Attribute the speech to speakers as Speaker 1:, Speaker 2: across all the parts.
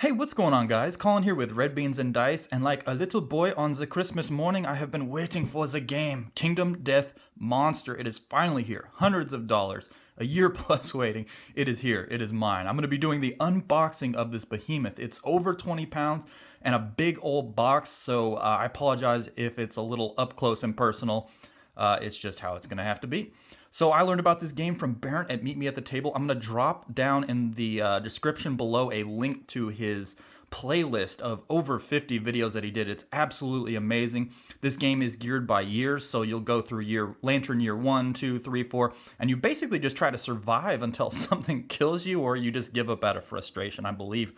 Speaker 1: Hey, what's going on, guys? Colin here with Red Beans and Dice, and like a little boy on the Christmas morning, I have been waiting for the game, Kingdom Death Monster. It is finally here. Hundreds of dollars, a year plus waiting. It is here. It is mine. I'm going to be doing the unboxing of this behemoth. It's over 20 pounds and a big old box, so I apologize if it's a little up close and personal. It's just how it's going to have to be. So I learned about this game from Bairnt at Meet Me at the Table. I'm going to drop down in the description below a link to his playlist of over 50 videos that he did. It's absolutely amazing. This game is geared by years, so you'll go through Lantern year 1, 2, 3, 4, and you basically just try to survive until something kills you or you just give up out of frustration, I believe.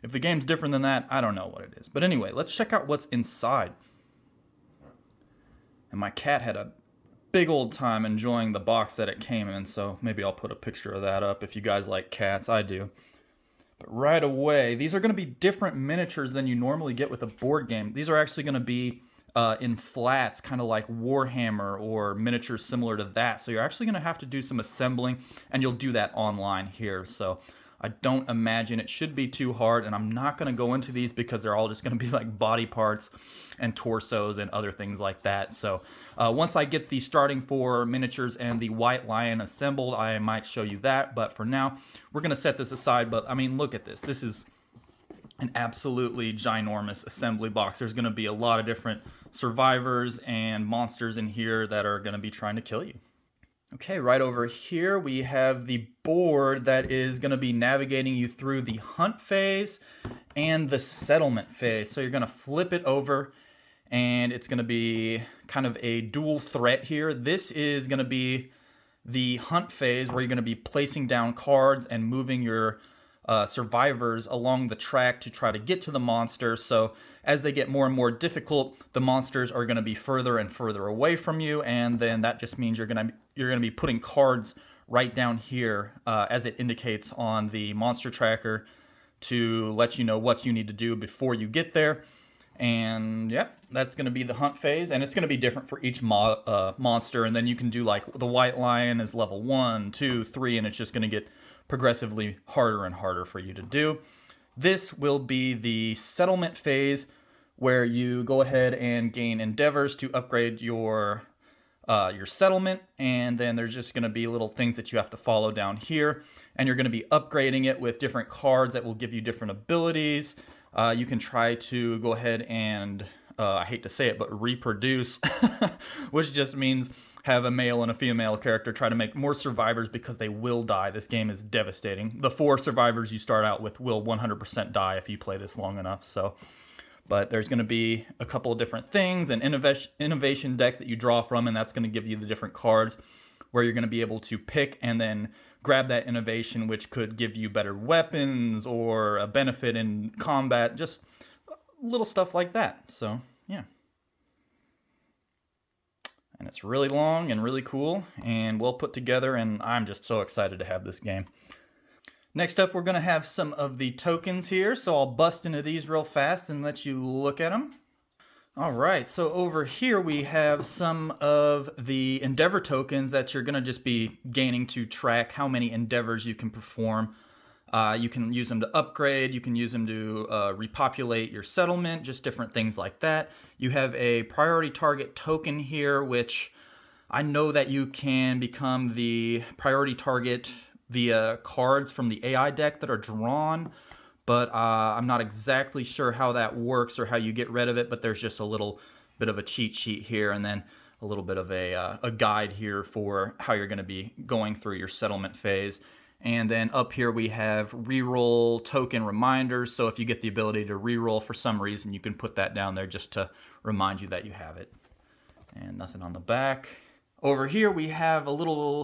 Speaker 1: If the game's different than that, I don't know what it is. But anyway, let's check out what's inside. And my cat had a big old time enjoying the box that it came in, so maybe I'll put a picture of that up if you guys like cats. I do. But right away, these are going to be different miniatures than you normally get with a board game. These are actually going to be in flats, kind of like Warhammer or miniatures similar to that. So you're actually going to have to do some assembling, and you'll do that online here. So I don't imagine it should be too hard, and I'm not going to go into these because they're all just going to be like body parts and torsos and other things like that. So once I get the starting for miniatures and the white lion assembled, I might show you that. But for now, we're going to set this aside. But I mean, look at this. This is an absolutely ginormous assembly box. There's going to be a lot of different survivors and monsters in here that are going to be trying to kill you. Okay, right over here we have the board that is going to be navigating you through the hunt phase and the settlement phase. So you're going to flip it over and it's going to be kind of a dual threat here. This is going to be the hunt phase where you're going to be placing down cards and moving your survivors along the track to try to get to the monster. So as they get more and more difficult, the monsters are going to be further and further away from you, and then that just means you're going to be putting cards right down here as it indicates on the monster tracker to let you know what you need to do before you get there. And yep, that's going to be the hunt phase, and it's going to be different for each monster. And then you can do like the white lion is level 1, 2, 3, and it's just going to get progressively harder and harder for you to do. This will be the settlement phase where you go ahead and gain endeavors to upgrade your settlement, and then there's just going to be little things that you have to follow down here, and you're going to be upgrading it with different cards that will give you different abilities. You can try to go ahead and I hate to say it, but reproduce, which just means have a male and a female character try to make more survivors because they will die. This game is devastating. The 4 survivors you start out with will 100% die if you play this long enough. So, but there's going to be a couple of different things, an innovation deck that you draw from, and that's going to give you the different cards where you're going to be able to pick and then grab that innovation, which could give you better weapons or a benefit in combat, just little stuff like that. So, yeah. And it's really long and really cool and well put together, and I'm just so excited to have this game. Next up, we're going to have some of the tokens here, so I'll bust into these real fast and let you look at them. All right, so over here we have some of the endeavor tokens that you're going to just be gaining to track how many endeavors you can perform. You can use them to upgrade, you can use them to repopulate your settlement, just different things like that. You have a priority target token here, which I know that you can become the priority target via cards from the AI deck that are drawn, but I'm not exactly sure how that works or how you get rid of it, but there's just a little bit of a cheat sheet here and then a little bit of a guide here for how you're going to be going through your settlement phase. And then up here we have reroll token reminders. So if you get the ability to reroll for some reason, you can put that down there just to remind you that you have it. And nothing on the back. Over here we have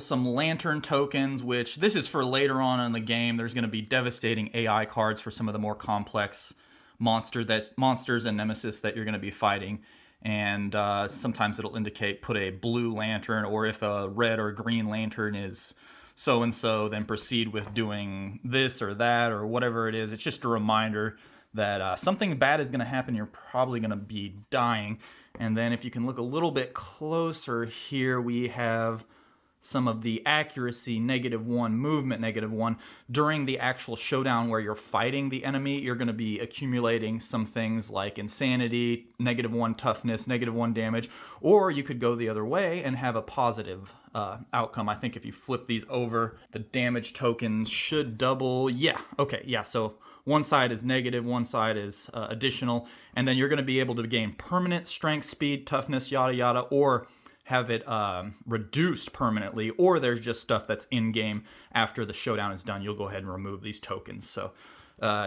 Speaker 1: some lantern tokens, which this is for later on in the game. There's going to be devastating AI cards for some of the more complex monsters and nemesis that you're going to be fighting. And sometimes it'll indicate put a blue lantern, or if a red or green lantern is so-and-so, then proceed with doing this or that or whatever it is. It's just a reminder that something bad is going to happen. You're probably going to be dying. And then if you can look a little bit closer here, we have some of the accuracy, -1, movement, -1. During the actual showdown where you're fighting the enemy, you're going to be accumulating some things like insanity, -1 toughness, -1 damage, or you could go the other way and have a positive outcome. I think if you flip these over, the damage tokens should double. Yeah, okay, yeah, so one side is negative, one side is additional, and then you're going to be able to gain permanent strength, speed, toughness, yada yada, or have it reduced permanently, or there's just stuff that's in-game after the showdown is done. You'll go ahead and remove these tokens. So,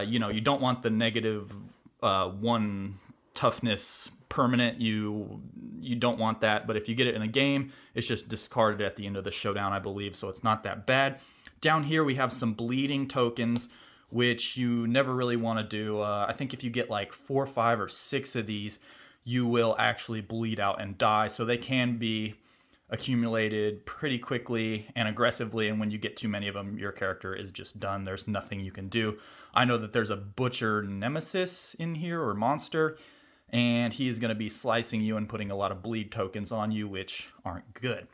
Speaker 1: you know, you don't want the -1 toughness permanent. You don't want that, but if you get it in a game, it's just discarded at the end of the showdown, I believe, so it's not that bad. Down here, we have some bleeding tokens, which you never really want to do. I think if you get like 4, 5, or 6 of these, you will actually bleed out and die. So they can be accumulated pretty quickly and aggressively, and when you get too many of them, your character is just done. There's nothing you can do. I know that there's a butcher nemesis in here, or monster, and he is going to be slicing you and putting a lot of bleed tokens on you, which aren't good.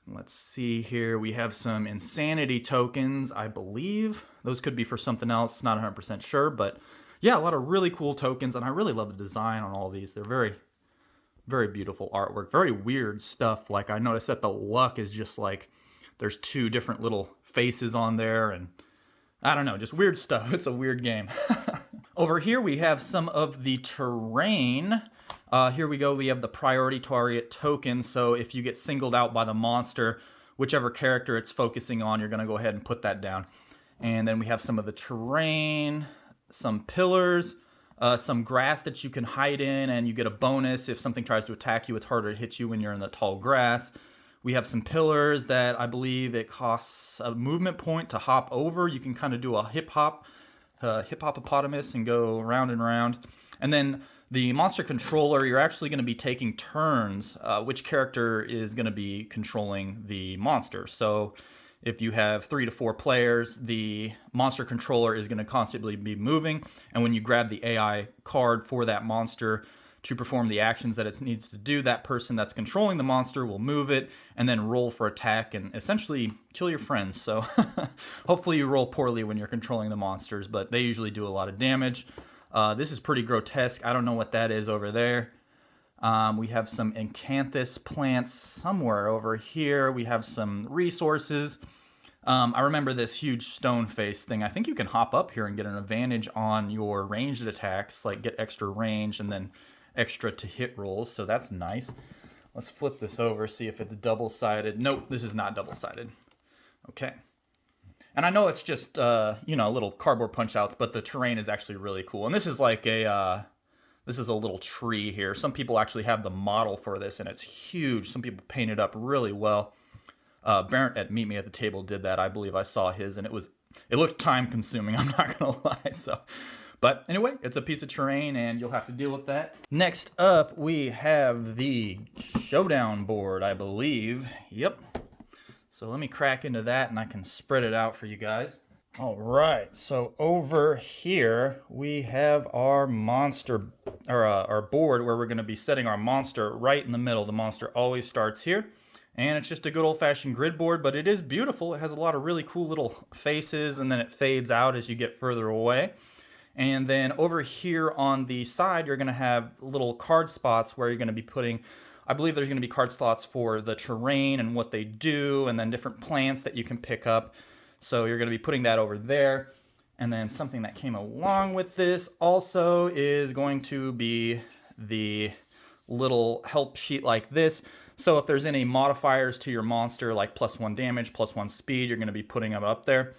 Speaker 1: Let's see here. We have some insanity tokens, I believe. Those could be for something else, not 100% sure, but yeah, a lot of really cool tokens, and I really love the design on all these. They're very, very beautiful artwork. Very weird stuff. Like, I noticed that the luck is just like, there's 2 different little faces on there, and I don't know, just weird stuff. It's a weird game. Over here, we have some of the terrain. Here we go. We have the priority target token. So if you get singled out by the monster, whichever character it's focusing on, you're going to go ahead and put that down. And then we have some of the terrain, some pillars, some grass that you can hide in, and you get a bonus. If something tries to attack you, it's harder to hit you when you're in the tall grass. We have some pillars that I believe it costs a movement point to hop over. You can kind of do a hippopotamus and go round and round. And then the monster controller, you're actually going to be taking turns. Which character is going to be controlling the monster? So if you have 3 to 4 players, the monster controller is going to constantly be moving, and when you grab the AI card for that monster to perform the actions that it needs to do, that person that's controlling the monster will move it and then roll for attack and essentially kill your friends. So hopefully you roll poorly when you're controlling the monsters, but they usually do a lot of damage. This is pretty grotesque. I don't know what that is over there. We have some Acanthus plants somewhere over here. We have some resources. I remember this huge stone face thing. I think you can hop up here and get an advantage on your ranged attacks, like get extra range and then extra to hit rolls. So that's nice. Let's flip this over, see if it's double-sided. Nope, this is not double-sided. Okay. And I know it's just, you know, little cardboard punch-outs, but the terrain is actually really cool. And this is like a... This is a little tree here. Some people actually have the model for this, and it's huge. Some people paint it up really well. Bairnt at Meet Me at the Table did that. I believe I saw his, and it looked time-consuming. I'm not gonna lie. So, but anyway, it's a piece of terrain, and you'll have to deal with that. Next up, we have the showdown board, I believe. Yep. So let me crack into that, and I can spread it out for you guys. All right, so over here we have our monster, or our board where we're going to be setting our monster right in the middle. The monster always starts here, and it's just a good old-fashioned grid board, but it is beautiful. It has a lot of really cool little faces, and then it fades out as you get further away. And then over here on the side, you're going to have little card spots where you're going to be putting, I believe there's going to be card slots for the terrain and what they do, and then different plants that you can pick up. So you're going to be putting that over there. And then something that came along with this also is going to be the little help sheet like this. So if there's any modifiers to your monster, like +1 damage, +1 speed, you're going to be putting them up there.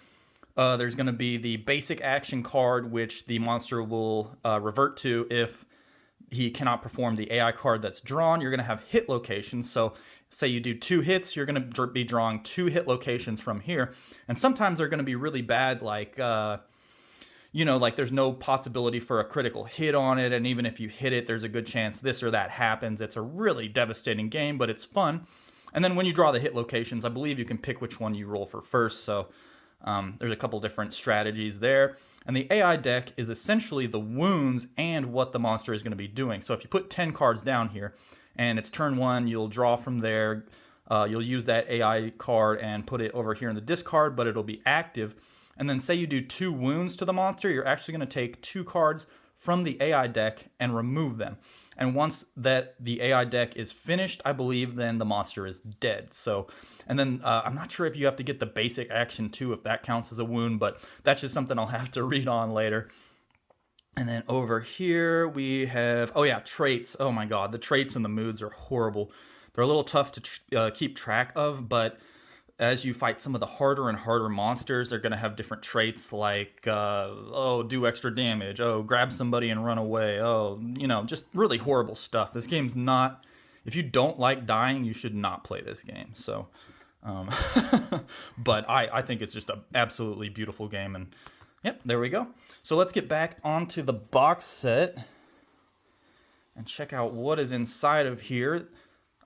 Speaker 1: There's going to be the basic action card, which the monster will revert to if he cannot perform the AI card that's drawn. You're going to have hit locations. So say you do 2 hits, you're going to be drawing 2 hit locations from here. And sometimes they're going to be really bad, like, you know, like there's no possibility for a critical hit on it. And even if you hit it, there's a good chance this or that happens. It's a really devastating game, but it's fun. And then when you draw the hit locations, I believe you can pick which one you roll for first. So there's a couple different strategies there. And the AI deck is essentially the wounds and what the monster is going to be doing. So if you put 10 cards down here, and it's turn 1, you'll draw from there, You'll use that AI card and put it over here in the discard, but it'll be active. And then say you do 2 wounds to the monster, you're actually going to take 2 cards from the AI deck and remove them. And once that the AI deck is finished, I believe, then the monster is dead. So, and then I'm not sure if you have to get the basic action too, if that counts as a wound, but that's just something I'll have to read on later. And then over here we have, oh yeah, traits. Oh my God, the traits and the moods are horrible. They're a little tough to keep track of, but as you fight some of the harder and harder monsters, they're going to have different traits like, oh, do extra damage, oh, grab somebody and run away, oh, you know, just really horrible stuff. This game's not, if you don't like dying, you should not play this game. So, but I think it's just an absolutely beautiful game. And yep, there we go. So let's get back onto the box set and check out what is inside of here.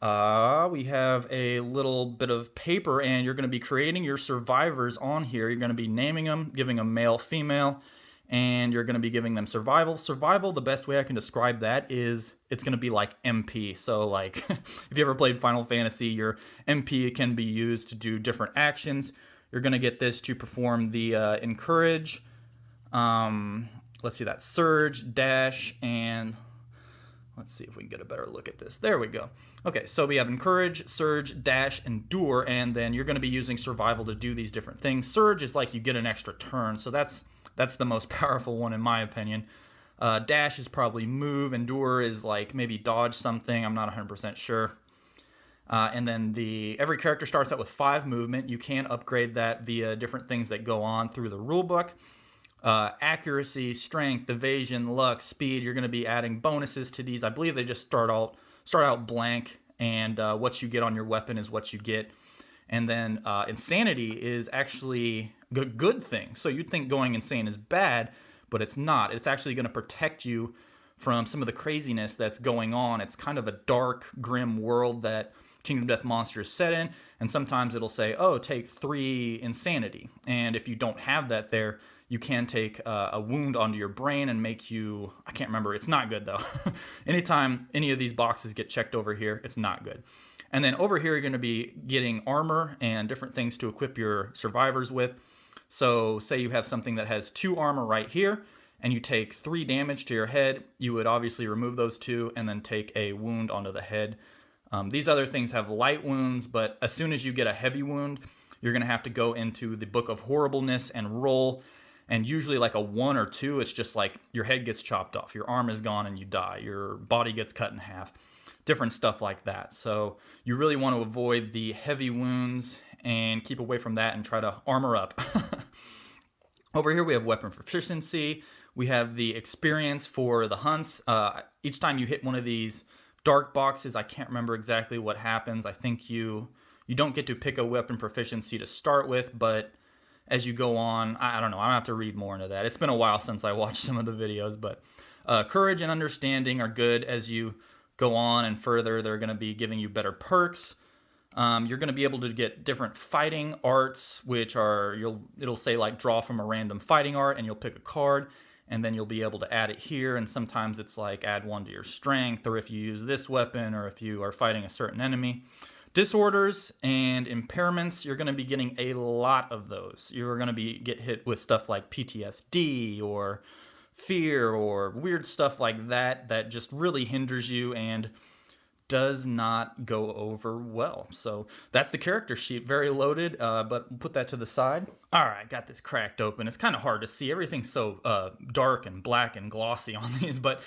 Speaker 1: We have a little bit of paper, and you're going to be creating your survivors on here. You're going to be naming them, giving them male, female, and you're going to be giving them survival. Survival, the best way I can describe that is it's going to be like MP. So like if you ever played Final Fantasy, your MP can be used to do different actions. You're going to get this to perform the encourage, let's see, that surge, dash, and let's see if we can get a better look at this. There we go. Okay, so we have encourage, surge, dash, endure, and then you're going to be using survival to do these different things. Surge is like you get an extra turn, so that's the most powerful one in my opinion. Dash is probably move. Endure is like maybe dodge something. I'm not 100% sure. And then every character starts out with 5 movement. You can upgrade that via different things that go on through the rulebook. Accuracy, strength, evasion, luck, speed. You're going to be adding bonuses to these. I believe they just start out blank, and what you get on your weapon is what you get. And then insanity is actually a good thing. So you'd think going insane is bad, but it's not. It's actually going to protect you from some of the craziness that's going on. It's kind of a dark, grim world that Kingdom Death Monster is set in, and sometimes it'll say, oh, take 3 insanity. And if you don't have that there, you can take a wound onto your brain and make you, I can't remember, it's not good though. Anytime any of these boxes get checked over here, it's not good. And then over here, you're going to be getting armor and different things to equip your survivors with. So say you have something that has 2 armor right here, and you take 3 damage to your head, you would obviously remove those 2 and then take a wound onto the head. These other things have light wounds, but as soon as you get a heavy wound, you're going to have to go into the Book of Horribleness and roll. And usually like a 1 or 2, it's just like your head gets chopped off, your arm is gone and you die, your body gets cut in half, different stuff like that. So you really want to avoid the heavy wounds and keep away from that and try to armor up. Over here we have weapon proficiency. We have the experience for the hunts. Each time you hit one of these dark boxes, I can't remember exactly what happens. I think you don't get to pick a weapon proficiency to start with, but as you go on, I don't know, I'm gonna have to read more into that. It's been a while since I watched some of the videos, but courage and understanding are good. As you go on and further, they're gonna be giving you better perks. You're gonna be able to get different fighting arts, which are, it'll say like draw from a random fighting art, and you'll pick a card, and then you'll be able to add it here. And sometimes it's like add 1 to your strength, or if you use this weapon, or if you are fighting a certain enemy. Disorders and impairments, you're going to be getting a lot of those. You're going to get hit with stuff like PTSD or fear or weird stuff like that just really hinders you and does not go over well. So that's the character sheet, very loaded, but we'll put that to the side. All right, got this cracked open. It's kind of hard to see. Everything's so dark and black and glossy on these, but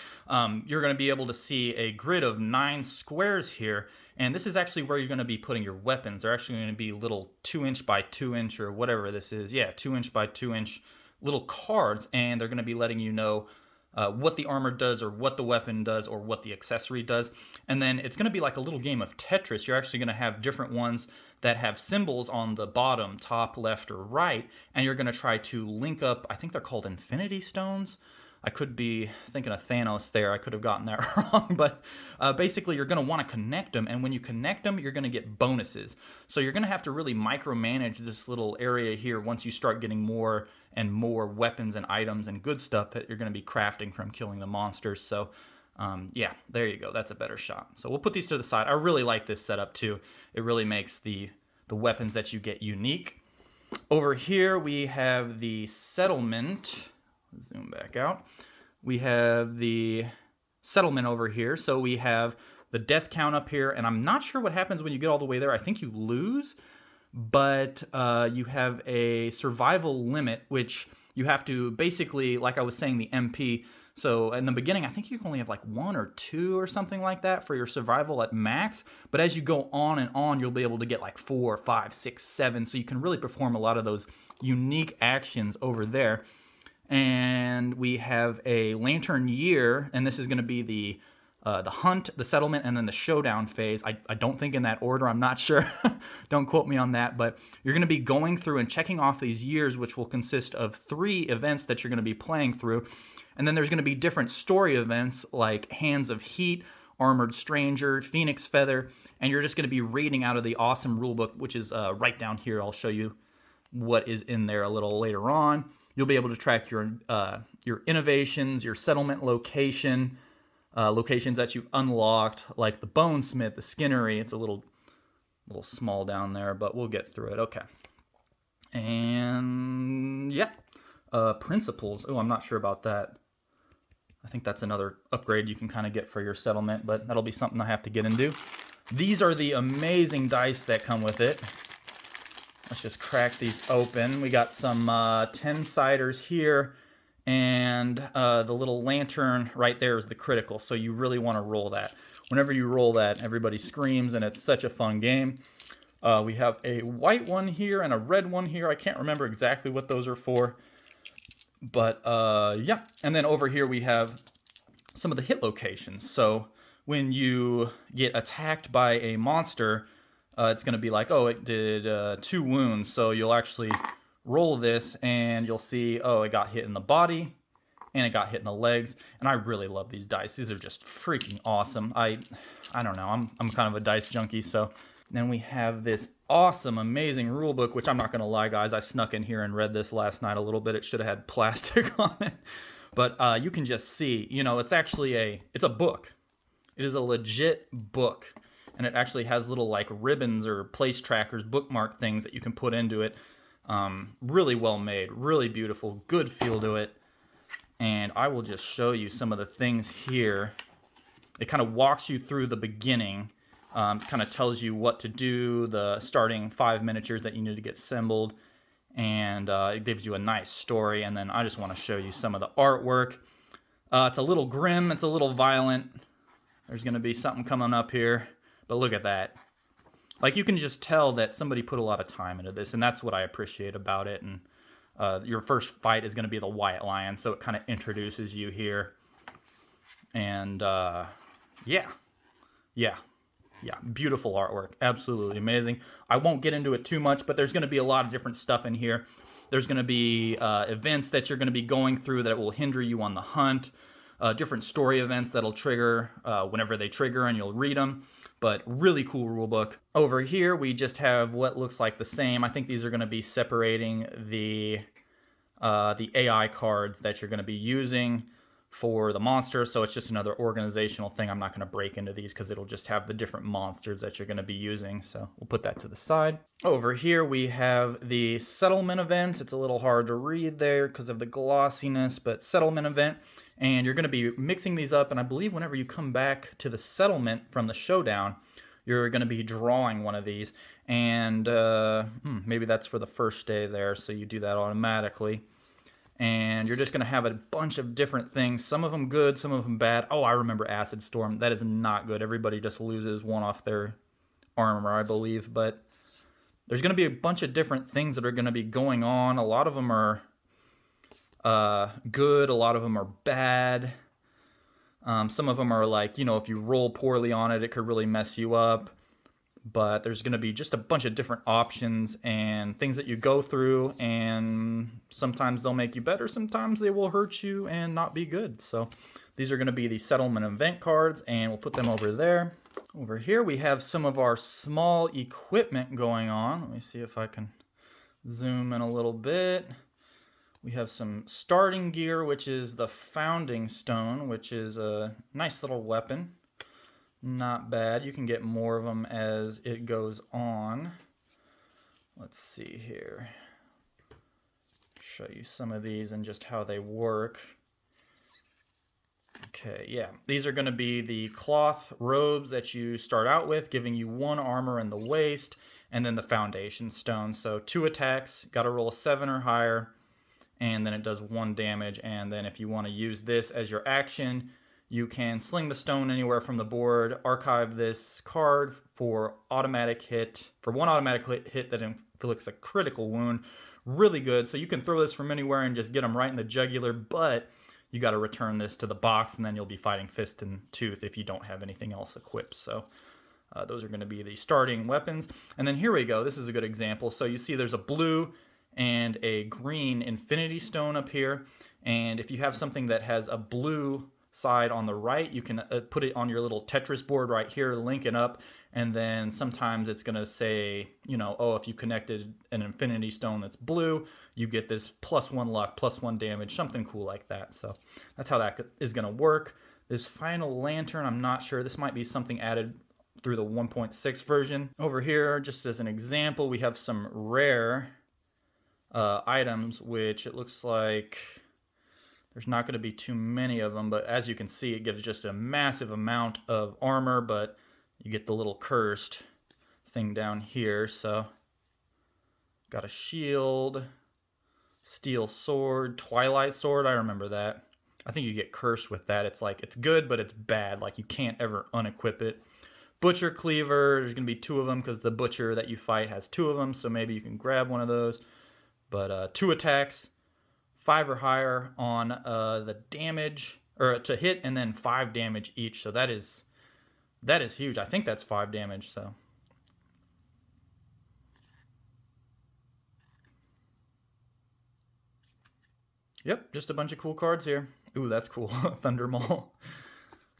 Speaker 1: you're going to be able to see a grid of 9 squares here. And this is actually where you're going to be putting your weapons. They're actually going to be little 2-inch by 2-inch or whatever this is. Yeah, 2-inch by 2-inch little cards, and they're going to be letting you know what the armor does, or what the weapon does, or what the accessory does. And then it's going to be like a little game of Tetris. You're actually going to have different ones that have symbols on the bottom, top, left, or right, and you're going to try to link up, I think they're called Infinity Stones. I could be thinking of Thanos there. I could have gotten that wrong. But basically, you're going to want to connect them. And when you connect them, you're going to get bonuses. So you're going to have to really micromanage this little area here once you start getting more and more weapons and items and good stuff that you're going to be crafting from killing the monsters. So Yeah, there you go. That's a better shot. So we'll put these to the side. I really like this setup too. It really makes the weapons that you get unique. Over here we have the settlement. Zoom back out. We have the settlement over here. So we have the death count up here, and I'm not sure what happens when you get all the way there. I think you lose, but you have a survival limit, which you have to basically, like I was saying, the MP. So in the beginning, I think you can only have like 1 or 2 or something like that for your survival at max. But as you go on and on, you'll be able to get like 4, 5, 6, 7. So you can really perform a lot of those unique actions over there. And we have a lantern year, and this is going to be the hunt, the settlement, and then the showdown phase. I don't think in that order. I'm not sure. Don't quote me on that. But you're going to be going through and checking off these years, which will consist of 3 events that you're going to be playing through. And then there's going to be different story events like Hands of Heat, Armored Stranger, Phoenix Feather, and you're just going to be reading out of the awesome rulebook, which is right down here. I'll show you what is in there a little later on. You'll be able to track your innovations, your settlement location, locations that you've unlocked, like the Bonesmith, the Skinnery. It's a little small down there, but we'll get through it. Okay. And yeah, principles. Oh, I'm not sure about that. I think that's another upgrade you can kind of get for your settlement, but that'll be something I have to get into. These are the amazing dice that come with it. Let's just crack these open. We got some 10-siders here, and the little lantern right there is the critical, so you really want to roll that. Whenever you roll that, everybody screams, and it's such a fun game. We have a white one here and a red one here. I can't remember exactly what those are for, but yeah. And then over here we have some of the hit locations. So when you get attacked by a monster, it's going to be like, oh, it did 2 wounds. So you'll actually roll this and you'll see, oh, it got hit in the body and it got hit in the legs. And I really love these dice. These are just freaking awesome. I don't know. I'm kind of a dice junkie. So then we have this awesome, amazing rule book, which I'm not going to lie, guys. I snuck in here and read this last night a little bit. It should have had plastic on it. But you can just see, you know, it's actually it's a book. It is a legit book. And it actually has little like ribbons or place trackers, bookmark things that you can put into it. Really well made, really beautiful, good feel to it. And I will just show you some of the things here. It kind of walks you through the beginning, kind of tells you what to do, the starting 5 miniatures that you need to get assembled, and it gives you a nice story. And then I just want to show you some of the artwork. It's a little grim, it's a little violent. There's going to be something coming up here. But look at that. Like, you can just tell that somebody put a lot of time into this, and that's what I appreciate about it. And your first fight is going to be the White Lion, so it kind of introduces you here. And yeah, beautiful artwork. Absolutely amazing. I won't get into it too much, but there's going to be a lot of different stuff in here. There's going to be events that you're going to be going through that will hinder you on the hunt. Different story events that'll trigger whenever they trigger, and you'll read them. But really cool rule book. Over here, we just have what looks like the same. I think these are going to be separating the AI cards that you're going to be using for the monsters. So it's just another organizational thing. I'm not going to break into these because it'll just have the different monsters that you're going to be using. So we'll put that to the side. Over here, we have the settlement events. It's a little hard to read there because of the glossiness, but settlement event. And you're going to be mixing these up, and I believe whenever you come back to the settlement from the showdown, you're going to be drawing one of these, and maybe that's for the first day there, so you do that automatically. And you're just going to have a bunch of different things, some of them good, some of them bad. Oh, I remember Acid Storm. That is not good. Everybody just loses one off their armor, I believe, but there's going to be a bunch of different things that are going to be going on. A lot of them are good, a lot of them are bad. Some of them are like, you know, if you roll poorly on it, it could really mess you up. But there's going to be just a bunch of different options and things that you go through, and sometimes they'll make you better, sometimes they will hurt you and not be good. So these are going to be the settlement event cards, and we'll put them over there. Over here we have some of our small equipment going on. Let me see if I can zoom in a little bit. We have some starting gear, which is the founding stone, which is a nice little weapon. Not bad. You can get more of them as it goes on. Let's see here. Show you some of these and just how they work. Okay, yeah. These are going to be the cloth robes that you start out with, giving you 1 armor in the waist, and then the foundation stone. So 2 attacks, got to roll a 7 or higher, and then it does 1 damage. And then if you want to use this as your action, you can sling the stone anywhere from the board, archive this card for automatic hit, for 1 automatic hit that inflicts a critical wound. Really good. So you can throw this from anywhere and just get them right in the jugular, but you got to return this to the box, and then you'll be fighting fist and tooth if you don't have anything else equipped. So those are going to be the starting weapons. And then here we go. This is a good example. So you see there's a blue and a green infinity stone up here. And if you have something that has a blue side on the right, you can put it on your little Tetris board right here, link it up, and then sometimes it's going to say, you know, oh, if you connected an infinity stone that's blue, you get this +1 luck, +1 damage, something cool like that. So that's how that is going to work. This final lantern, I'm not sure. This might be something added through the 1.6 version. Over here, just as an example, we have some rare items, which it looks like there's not going to be too many of them, but as you can see, it gives just a massive amount of armor, but you get the little cursed thing down here. So got a shield, steel sword, twilight sword. I remember that. I think you get cursed with that. It's like, it's good, but it's bad. Like, you can't ever unequip it. Butcher cleaver, there's going to be 2 of them because the butcher that you fight has 2 of them, so maybe you can grab one of those. But 2 attacks, 5 or higher on the damage, or to hit, and then 5 damage each. So that is huge. I think that's 5 damage, so. Yep, just a bunch of cool cards here. Ooh, that's cool. Thunder Maul.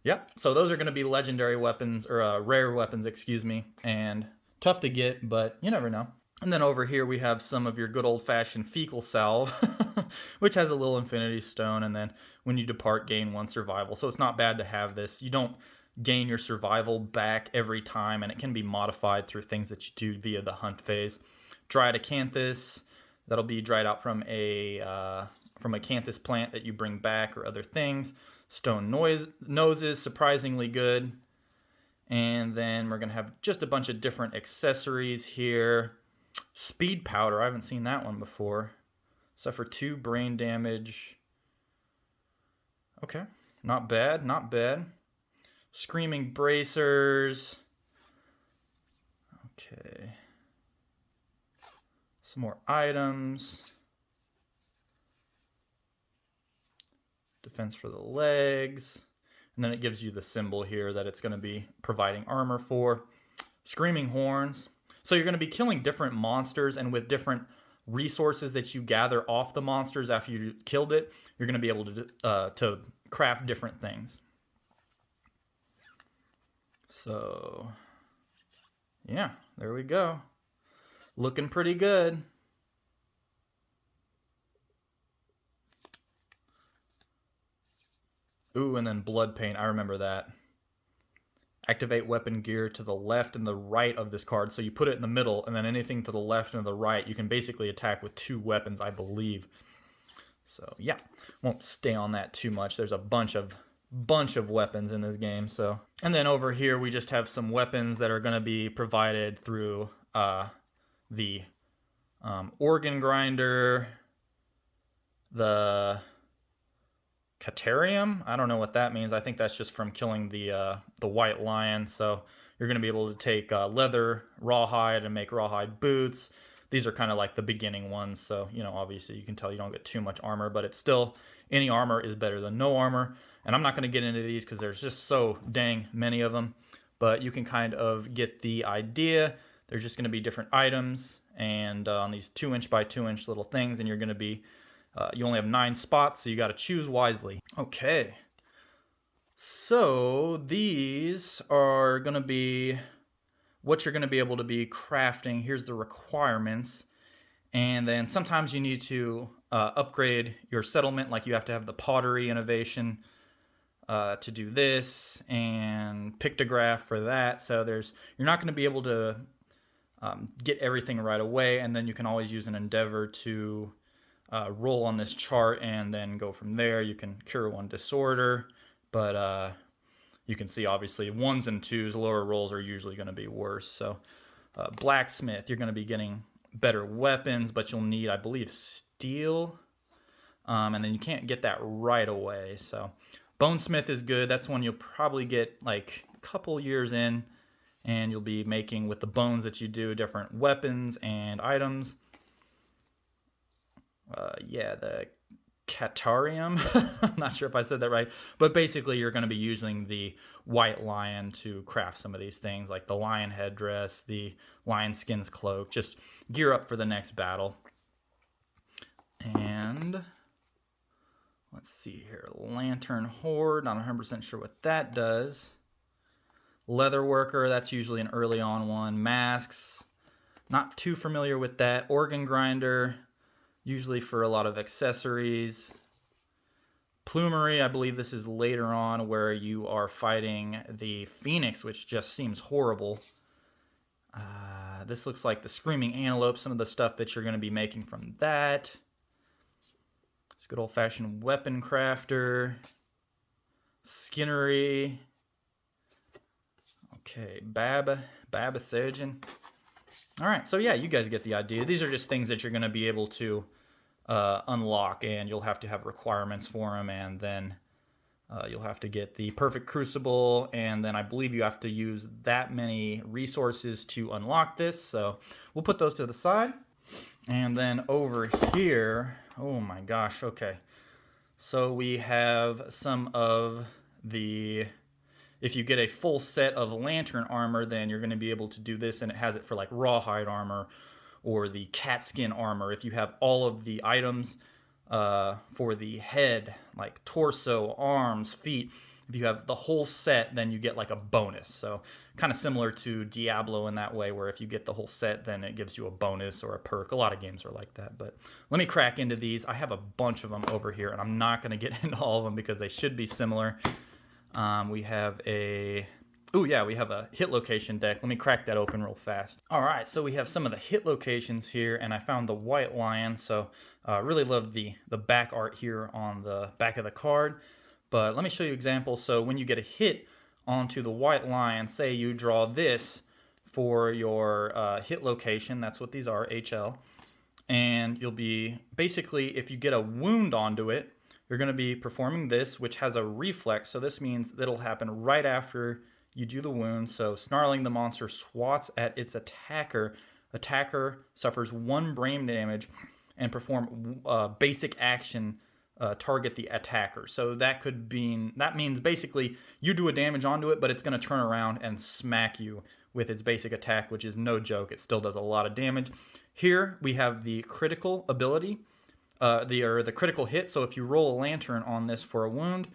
Speaker 1: Yep, so those are going to be legendary weapons, or rare weapons, excuse me, and tough to get, but you never know. And then over here we have some of your good old-fashioned fecal salve, which has a little infinity stone, and then when you depart, gain 1 survival. So it's not bad to have this. You don't gain your survival back every time, and it can be modified through things that you do via the hunt phase. Dried acanthus, that'll be dried out from a acanthus plant that you bring back, or other things. Stone noses, surprisingly good. And then we're going to have just a bunch of different accessories here. Speed powder, I haven't seen that one before. Suffer 2 brain damage. Okay, not bad, not bad. Screaming bracers. Okay. Some more items. Defense for the legs. And then it gives you the symbol here that it's going to be providing armor for. Screaming horns. So you're going to be killing different monsters, and with different resources that you gather off the monsters after you killed it, you're going to be able to craft different things. So, yeah, there we go. Looking pretty good. Ooh, and then blood paint. I remember that. Activate weapon gear to the left and the right of this card. So you put it in the middle, and then anything to the left and the right, you can basically attack with 2 weapons, I believe. So yeah, won't stay on that too much. There's a bunch of weapons in this game. So, and then over here we just have some weapons that are going to be provided through the organ grinder, the Caterium. I don't know what that means. I think that's just from killing the white lion. So you're going to be able to take leather, rawhide, and make rawhide boots. These are kind of like the beginning ones. So, you know, obviously you can tell you don't get too much armor, but it's still, any armor is better than no armor. And I'm not going to get into these because there's just so dang many of them. But you can kind of get the idea. There's just going to be different items, and on these 2-inch by 2-inch little things, and you're going to be you only have 9 spots, so you got to choose wisely. Okay, so these are going to be what you're going to be able to be crafting. Here's the requirements, And then sometimes you need to upgrade your settlement, like you have to have the pottery innovation to do this, and pictograph for that. So you're not going to be able to get everything right away, and then you can always use an endeavor to roll on this chart and then go from there. You can cure one disorder, but you can see obviously 1s and 2s, lower rolls are usually going to be worse. So blacksmith, you're going to be getting better weapons, but you'll need, I believe, steel, and then you can't get that right away. So bonesmith is good. That's one you'll probably get like a couple years in, and you'll be making, with the bones that you do, different weapons and items. Yeah, the Catarium. I'm not sure if I said that right, but basically you're going to be using the white lion to craft some of these things, like the lion headdress, the lion skins cloak. Just gear up for the next battle. And let's see here, lantern horde, not 100% sure what that does. Leather worker, that's usually an early on one. Masks, not too familiar with that. Organ grinder, usually for a lot of accessories. Plumery, I believe this is later on, where you are fighting the phoenix, which just seems horrible. This looks like the screaming antelope, some of the stuff that you're going to be making from that. It's good old-fashioned weapon crafter. Skinnery. Okay, Baba surgeon. All right, so yeah, you guys get the idea. These are just things that you're going to be able to unlock, and you'll have to have requirements for them, and then you'll have to get the perfect crucible, and then I believe you have to use that many resources to unlock this. So we'll put those to the side. And then over here, oh my gosh, okay. So we have some of the, if you get a full set of lantern armor, then you're going to be able to do this, and it has it for like rawhide armor or the cat skin armor. If you have all of the items for the head, like torso, arms, feet, if you have the whole set, then you get like a bonus. So kind of similar to Diablo in that way, where if you get the whole set, then it gives you a bonus or a perk. A lot of games are like that. But let me crack into these. I have a bunch of them over here, and I'm not going to get into all of them because they should be similar. We have a... Oh yeah, we have a hit location deck. Let me crack that open real fast. All right, so we have some of the hit locations here, and I found the white lion. So I really love the back art here on the back of the card. But let me show you examples. So when you get a hit onto the white lion, say you draw this for your hit location, that's what these are, HL. And you'll be, basically, if you get a wound onto it, you're going to be performing this, which has a reflex. So this means that'll happen right after you do the wound. So snarling, the monster swats at its attacker. Attacker suffers 1 brain damage and perform basic action, target the attacker. So that means basically you do a damage onto it, but it's going to turn around and smack you with its basic attack, which is no joke. It still does a lot of damage. Here we have the critical ability, the critical hit. So if you roll a lantern on this for a wound,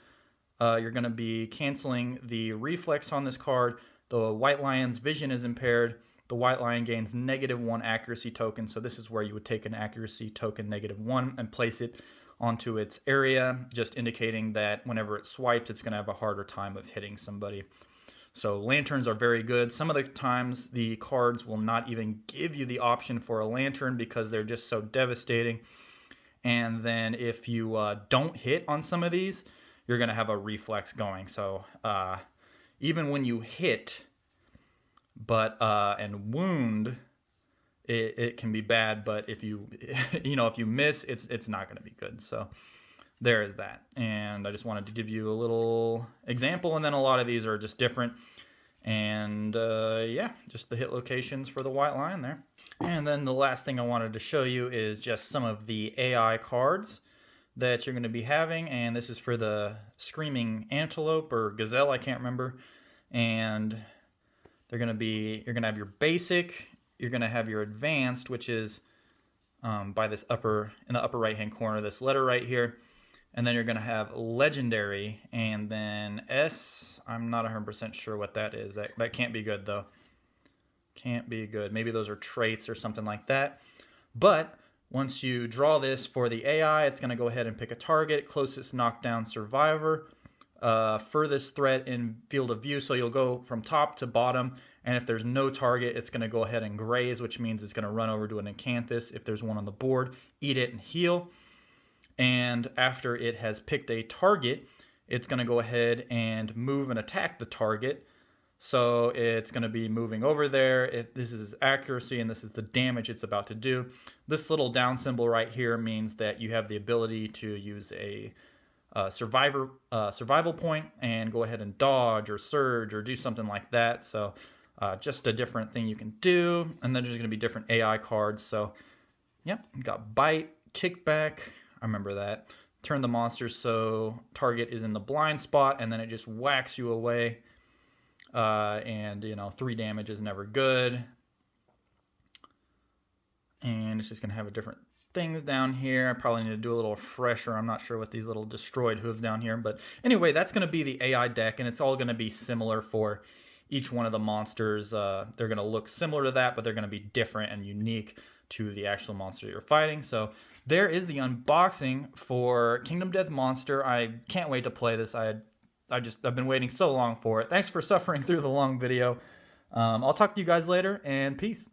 Speaker 1: you're going to be canceling the reflex on this card. The white lion's vision is impaired. The white lion gains -1 accuracy token. So this is where you would take an accuracy token -1 and place it onto its area, just indicating that whenever it swipes, it's going to have a harder time of hitting somebody. So lanterns are very good. Some of the times the cards will not even give you the option for a lantern because they're just so devastating. And then if you don't hit on some of these, you're going to have a reflex going. So even when you hit and wound, it can be bad, but if you if you miss, it's not going to be good. So there is that. And I just wanted to give you a little example, and then a lot of these are just different. And yeah, just the hit locations for the white lion there. And then the last thing I wanted to show you is just some of the AI cards that you're going to be having, and this is for the screaming antelope or gazelle, I can't remember. And you're going to have your basic, you're going to have your advanced, which is by this in the upper right hand corner, this letter right here. And then you're going to have legendary, and then S, I'm not 100% sure what that is. That can't be good though. Can't be good. Maybe those are traits or something like that. But Once you draw this for the AI, it's going to go ahead and pick a target, closest knockdown survivor, furthest threat in field of view. So you'll go from top to bottom, and if there's no target, it's going to go ahead and graze, which means it's going to run over to an acanthus. If there's one on the board, eat it and heal. And after it has picked a target, it's going to go ahead and move and attack the target. So it's going to be moving over there. This is accuracy, and this is the damage it's about to do. This little down symbol right here means that you have the ability to use a survival point and go ahead and dodge or surge or do something like that. So just a different thing you can do. And then there's going to be different AI cards. So yep, you got bite, kickback. I remember that. Turn the monster so target is in the blind spot, and then it just whacks you away. And 3 damage is never good. And it's just going to have a different things down here. I probably need to do a little refresher. I'm not sure what these little destroyed hooves down here. But anyway, that's going to be the AI deck, and it's all going to be similar for each one of the monsters. They're going to look similar to that, but they're going to be different and unique to the actual monster you're fighting. So there is the unboxing for Kingdom Death Monster. I can't wait to play this. I've been waiting so long for it. Thanks for suffering through the long video. I'll talk to you guys later, and peace.